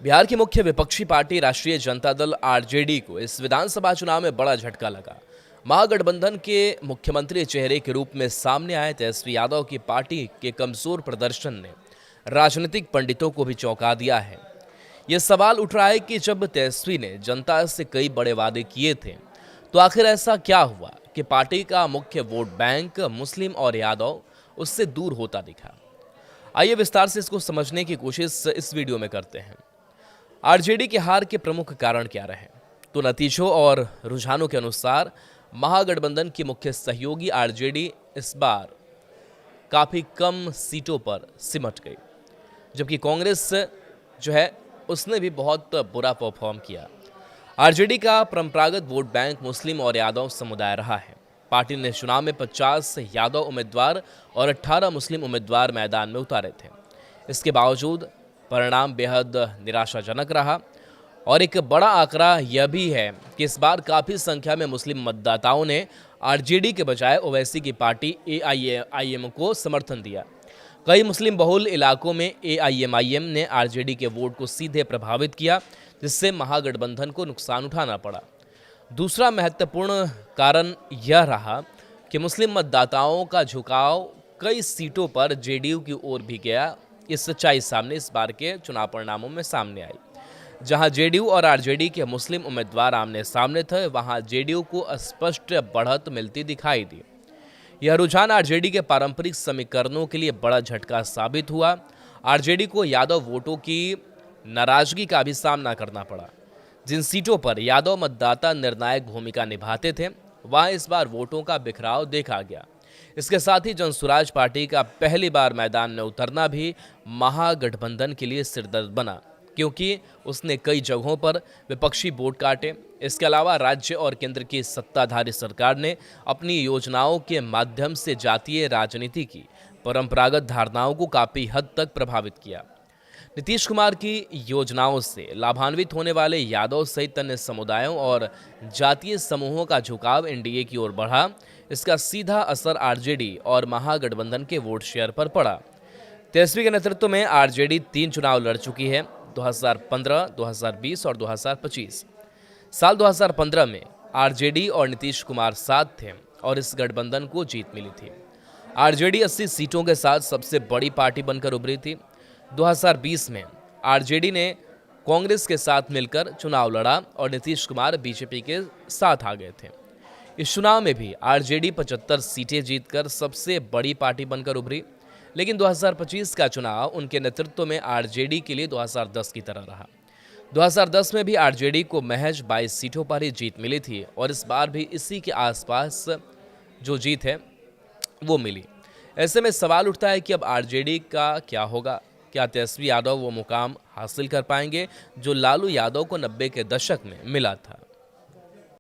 बिहार की मुख्य विपक्षी पार्टी राष्ट्रीय जनता दल आरजेडी को इस विधानसभा चुनाव में बड़ा झटका लगा। महागठबंधन के मुख्यमंत्री चेहरे के रूप में सामने आए तेजस्वी यादव की पार्टी के कमजोर प्रदर्शन ने राजनीतिक पंडितों को भी चौंका दिया है। यह सवाल उठ रहा है कि जब तेजस्वी ने जनता से कई बड़े वादे किए थे तो आखिर ऐसा क्या हुआ कि पार्टी का मुख्य वोट बैंक मुस्लिम और यादव उससे दूर होता दिखा। आइए विस्तार से इसको समझने की कोशिश इस वीडियो में करते हैं। आरजेडी के हार के प्रमुख कारण क्या रहे? तो नतीजों और रुझानों के अनुसार महागठबंधन की मुख्य सहयोगी आरजेडी इस बार काफ़ी कम सीटों पर सिमट गई, जबकि कांग्रेस जो है उसने भी बहुत बुरा परफॉर्म किया। आरजेडी का परंपरागत वोट बैंक मुस्लिम और यादव समुदाय रहा है। पार्टी ने चुनाव में 50 यादव उम्मीदवार और 18 मुस्लिम उम्मीदवार मैदान में उतारे थे। इसके बावजूद परिणाम बेहद निराशाजनक रहा और एक बड़ा आंकड़ा यह भी है कि इस बार काफ़ी संख्या में मुस्लिम मतदाताओं ने आरजेडी के बजाय ओवैसी की पार्टी एआईएमआईएम को समर्थन दिया। कई मुस्लिम बहुल इलाकों में एआईएमआईएम ने आरजेडी के वोट को सीधे प्रभावित किया, जिससे महागठबंधन को नुकसान उठाना पड़ा। दूसरा महत्वपूर्ण कारण यह रहा कि मुस्लिम मतदाताओं का झुकाव कई सीटों पर जेडीयू की ओर भी गया। इस सच्चाई सामने इस बार के चुनाव परिणामों में सामने आई। जहां जेडीयू और आरजेडी के मुस्लिम उम्मीदवार आमने सामने थे, वहां जेडीयू को स्पष्ट बढ़त मिलती दिखाई दी। यह रुझान आरजेडी के पारंपरिक समीकरणों के लिए बड़ा झटका साबित हुआ। आरजेडी को यादव वोटों की नाराजगी का भी सामना करना पड़ा। जिन सीटों पर यादव मतदाता निर्णायक भूमिका निभाते थे, वहां इस बार वोटों का बिखराव देखा गया। इसके साथ ही जनसुराज पार्टी का पहली बार मैदान में उतरना भी महागठबंधन के लिए सिरदर्द बना, क्योंकि उसने कई जगहों पर विपक्षी वोट काटे। इसके अलावा राज्य और केंद्र की सत्ताधारी सरकार ने अपनी योजनाओं के माध्यम से जातीय राजनीति की परंपरागत धारणाओं को काफ़ी हद तक प्रभावित किया। नीतीश कुमार की योजनाओं से लाभान्वित होने वाले यादव सहित अन्य समुदायों और जातीय समूहों का झुकाव एनडीए की ओर बढ़ा। इसका सीधा असर आरजेडी और महागठबंधन के वोट शेयर पर पड़ा। तेजस्वी के नेतृत्व में आरजेडी 3 चुनाव लड़ चुकी है, 2015, 2020 और 2025। साल 2015 में आरजेडी और नीतीश कुमार साथ थे और इस गठबंधन को जीत मिली थी। आरजेडी 80 सीटों के साथ सबसे बड़ी पार्टी बनकर उभरी थी। 2020 में आरजेडी ने कांग्रेस के साथ मिलकर चुनाव लड़ा और नीतीश कुमार बीजेपी के साथ आ गए थे। इस चुनाव में भी आरजेडी 75 सीटें जीतकर सबसे बड़ी पार्टी बनकर उभरी, लेकिन 2025 का चुनाव उनके नेतृत्व में आरजेडी के लिए 2010 की तरह रहा। 2010 में भी आरजेडी को महज 22 सीटों पर ही जीत मिली थी और इस बार भी इसी के आसपास जो जीत है वो मिली। ऐसे में सवाल उठता है कि अब आरजेडी का क्या होगा? क्या तेजस्वी यादव वो मुकाम हासिल कर पाएंगे जो लालू यादव को 90 के दशक में मिला था?